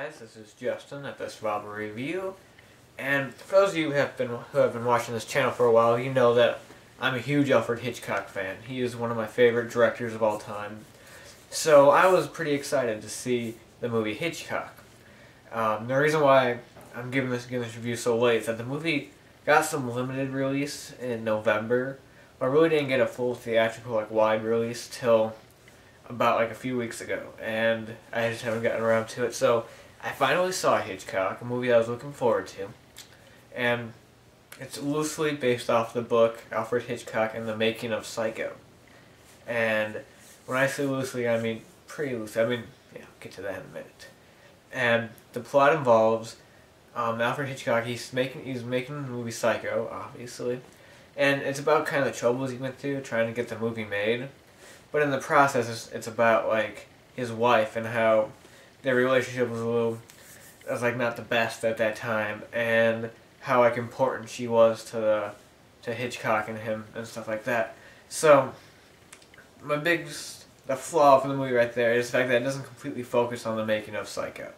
guys, this is Justin at this Robber Review, and for those of you who have been watching this channel for a while, you know that I'm a huge Alfred Hitchcock fan. He is one of my favorite directors of all time. So I was pretty excited to see the movie Hitchcock. The reason why I'm giving this review so late is that the movie got some limited release in November, but I really didn't get a full theatrical wide release till about a few weeks ago, and I just haven't gotten around to it. So I finally saw Hitchcock, a movie I was looking forward to, and it's loosely based off the book Alfred Hitchcock and the Making of Psycho. And when I say loosely, I mean pretty loosely. I'll get to that in a minute. And the plot involves Alfred Hitchcock. He's making the movie Psycho, obviously, and it's about kind of the troubles he went through trying to get the movie made. But in the process, it's about his wife and how their relationship was not the best at that time, and how important she was to Hitchcock and him and stuff like that. So the flaw for the movie right there is the fact that it doesn't completely focus on the making of Psycho.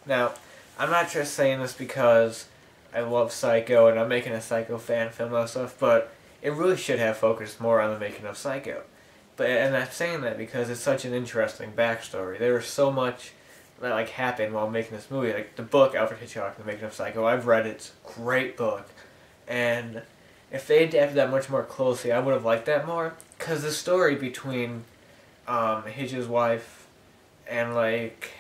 Now, I'm not just saying this because I love Psycho and I'm making a Psycho fan film and stuff, but it really should have focused more on the making of Psycho. And I'm saying that because it's such an interesting backstory. There was so much that happened while making this movie. The book Alfred Hitchcock, The Making of Psycho, I've read it. It's a great book, and if they adapted that much more closely, I would have liked that more. Cause the story between Hitch's wife and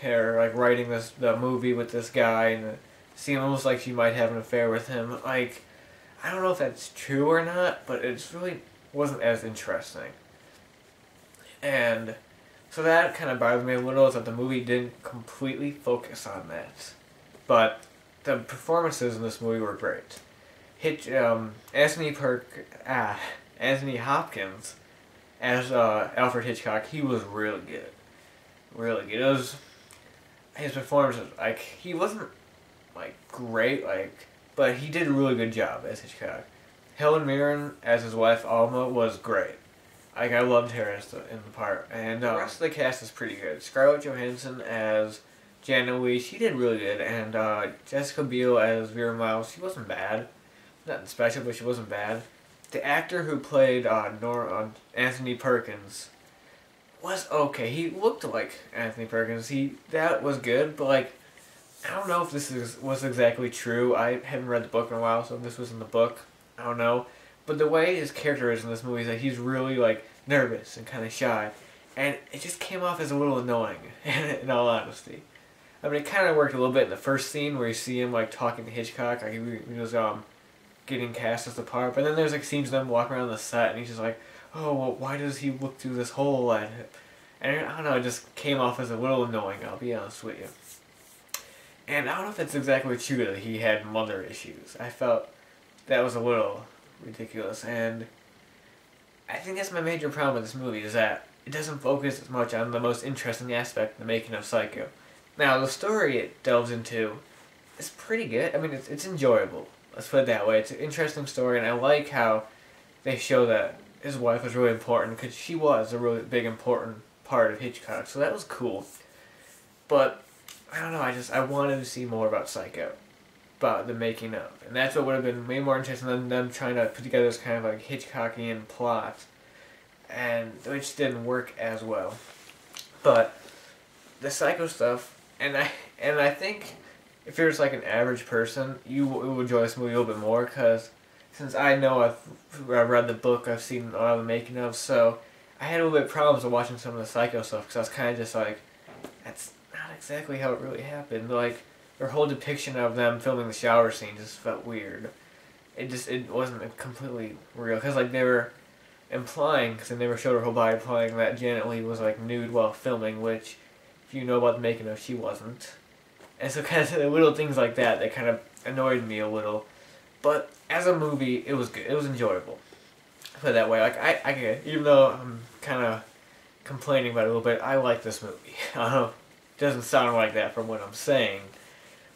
her writing the movie with this guy and it seemed almost like she might have an affair with him. I don't know if that's true or not, but it really wasn't as interesting. And so that kind of bothered me a little, is that the movie didn't completely focus on that. But the performances in this movie were great. Anthony Hopkins as Alfred Hitchcock, he was really good. Really good. It was, his performance was, he wasn't, great, but he did a really good job as Hitchcock. Helen Mirren as his wife, Alma, was great. I loved her in the part. And the rest of the cast is pretty good. Scarlett Johansson as Janet Louise, she did really good. And Jessica Biel as Vera Miles, she wasn't bad. Nothing special, but she wasn't bad. The actor who played Anthony Perkins was okay. He looked like Anthony Perkins. That was good, but I don't know if this was exactly true. I haven't read the book in a while, so if this was in the book, I don't know. But the way his character is in this movie is that he's really nervous and kind of shy, and it just came off as a little annoying. In all honesty, it kind of worked a little bit in the first scene where you see him talking to Hitchcock, he was getting cast as the part. But then there's scenes of them walking around the set, and he's just oh well, why does he look through this hole at him? And I don't know, it just came off as a little annoying. I'll be honest with you. And I don't know if it's exactly true that he had mother issues. I felt that was a little ridiculous, and I think that's my major problem with this movie, is that it doesn't focus as much on the most interesting aspect, the making of Psycho. Now, the story it delves into is pretty good. It's enjoyable. Let's put it that way. It's an interesting story, and I like how they show that his wife was really important, because she was a really big, important part of Hitchcock, so that was cool. But, I don't know, I wanted to see more about Psycho. About the making of, and that's what would have been way more interesting than them trying to put together this kind of Hitchcockian plot, and which didn't work as well. But the Psycho stuff, and I think if you're just an average person, you will enjoy this movie a little bit more, because since I know I've read the book, I've seen all the making of, so I had a little bit of problems with watching some of the Psycho stuff, because I was kind of just that's not exactly how it really happened. Their whole depiction of them filming the shower scene just felt weird. It wasn't completely real, because they were implying, because they never showed her whole body, implying that Janet Leigh was nude while filming, which if you know about the making of, she wasn't. And so kind of the little things like that kind of annoyed me a little. But as a movie, it was good. It was enjoyable. Put it that way. I even though I'm kind of complaining about it a little bit, I like this movie. I don't know. It doesn't sound like that from what I'm saying.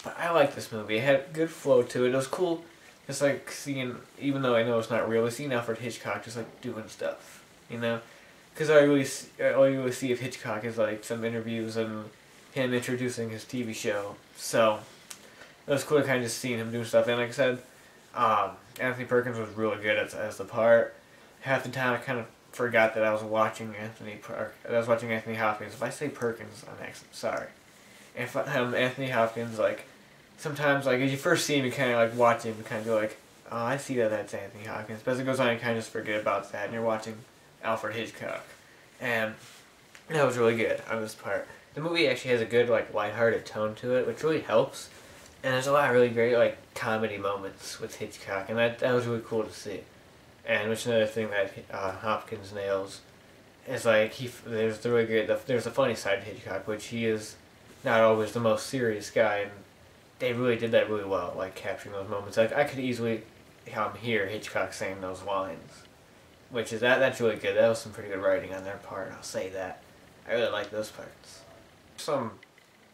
But I like this movie. It had good flow to it. It was cool, just seeing, even though I know it's not real, seeing Alfred Hitchcock just doing stuff, Because all you really see of Hitchcock is some interviews and him introducing his TV show. So it was cool to kind of just seeing him do stuff. And like I said, Anthony Perkins was really good as the part. Half the time I kind of forgot that I was watching Anthony Hopkins. If I say Perkins, I'm actually sorry. And if Anthony Hopkins, like sometimes like as you first see him, you kind of like watch him, and kind of go like, oh, I see that's Anthony Hopkins. But as it goes on, you kind of just forget about that, and you're watching Alfred Hitchcock, and that was really good on this part. The movie actually has a good like lighthearted tone to it, which really helps. And there's a lot of really great like comedy moments with Hitchcock, and that was really cool to see. And which another thing that Hopkins nails is like there's the really great there's the funny side of Hitchcock, which he is not always the most serious guy, and they really did that really well, like capturing those moments. Like I could easily hear Hitchcock saying those lines, which is that's really good. That was some pretty good writing on their part. I'll say that. I really like those parts. Some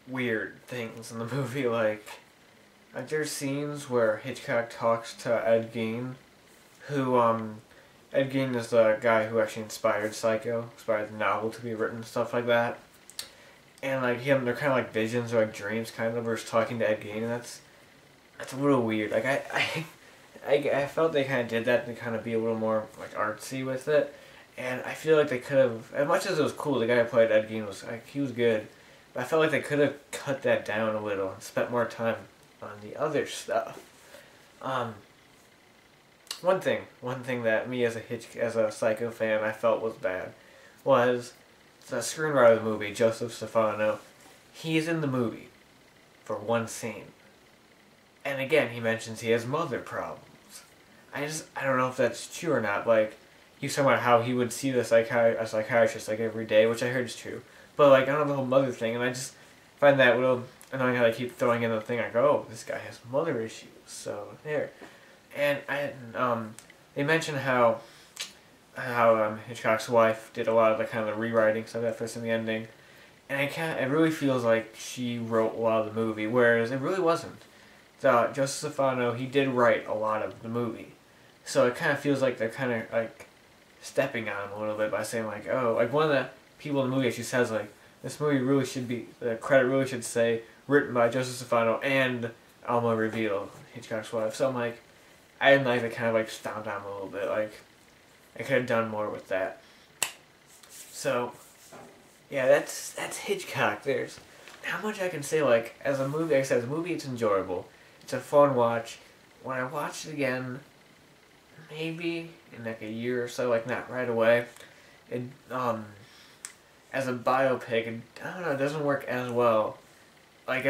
weird things in the movie, like there's scenes where Hitchcock talks to Ed Gein, who Ed Gein is the guy who actually inspired Psycho, inspired the novel to be written and stuff like that. And like they're kind of like visions or like dreams, kind of. Where he's talking to Ed Gein, and that's a little weird. Like I felt they kind of did that to kind of be a little more like artsy with it, and I feel like they could have, as much as it was cool, the guy who played Ed Gein was like he was good, but I felt like they could have cut that down a little and spent more time on the other stuff. One thing that me as a Psycho fan I felt was bad was the screenwriter of the movie, Joseph Stefano. He's in the movie for one scene, and again he mentions he has mother problems. I don't know if that's true or not. Like he was talking about how he would see a psychiatrist like every day, which I heard is true. But like I don't know the whole mother thing, and I just find that a little annoying how they keep throwing in the thing like, oh, this guy has mother issues. So there, and they mentioned how Hitchcock's wife did a lot of the kind of the rewriting stuff at first in the ending, and it really feels like she wrote a lot of the movie, whereas it really wasn't. Joseph Stefano, he did write a lot of the movie, so it kind of feels like they're kind of like stepping on him a little bit by saying like, oh, like one of the people in the movie actually says like, this movie really should be, the credit really should say written by Joseph Stefano and Alma Reveal, Hitchcock's wife. So I'm like, I didn't like to kind of like stomp on him a little bit, like I could have done more with that. So yeah, that's Hitchcock. There's not much I can say. Like as a movie, like I said, as a movie, it's enjoyable. It's a fun watch. When I watch it again, maybe in like a year or so, like not right away, it as a biopic, I don't know, it doesn't work as well. Like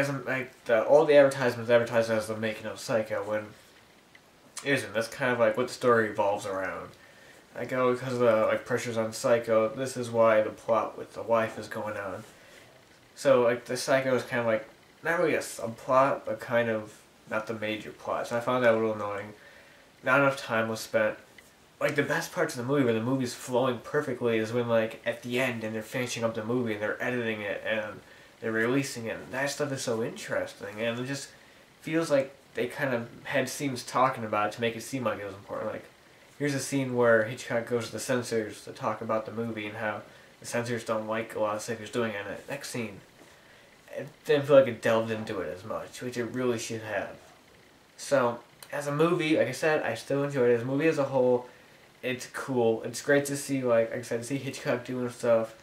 all the advertisements advertise as the making of Psycho, when it isn't. That's kind of like what the story revolves around. Like, oh, because of the like pressures on Psycho, this is why the plot with the wife is going on. So like the Psycho is kind of like not really a subplot, but kind of not the major plot. So I found that a little annoying. Not enough time was spent. Like the best parts of the movie, where the movie's flowing perfectly, is when like at the end and they're finishing up the movie and they're editing it and they're releasing it. And that stuff is so interesting, and it just feels like they kind of had scenes talking about it to make it seem like it was important. Like here's a scene where Hitchcock goes to the censors to talk about the movie and how the censors don't like a lot of stuff he's doing in it. Next scene. It didn't feel like it delved into it as much, which it really should have. So, as a movie, like I said, I still enjoyed it. As a movie as a whole, it's cool. It's great to see, like I said, to see Hitchcock doing stuff,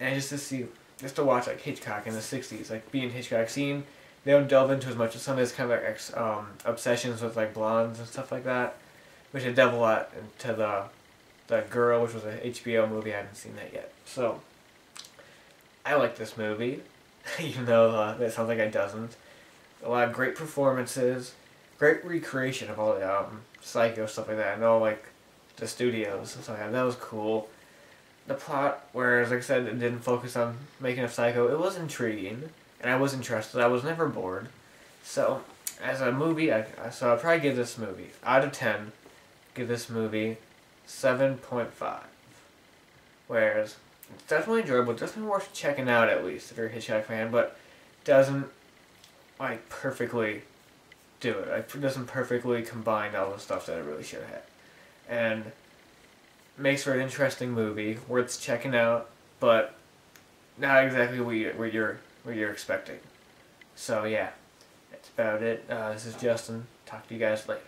and just to watch like Hitchcock in the '60s, like being Hitchcock. Seeing they don't delve into as much as some of his kind of like obsessions with like blondes and stuff like that, which they delve a lot into the Girl, which was an HBO movie. I haven't seen that yet, so I like this movie. Even though that sounds like it doesn't. A lot of great performances, great recreation of all the Psycho stuff like that, and all like the studios and stuff like that. That was cool. The plot, whereas like I said, it didn't focus on making a Psycho, it was intriguing, and I was interested. I was never bored. So, as a movie, I'd probably give this movie, out of 10, give this movie 7.5. Whereas it's definitely enjoyable, definitely worth checking out at least if you're a Hitchcock fan, but doesn't like perfectly do it. Like, it doesn't perfectly combine all the stuff that it really should have. And makes for an interesting movie, worth checking out, but not exactly what you're what you're expecting. So yeah, that's about it. This is Justin. Talk to you guys later.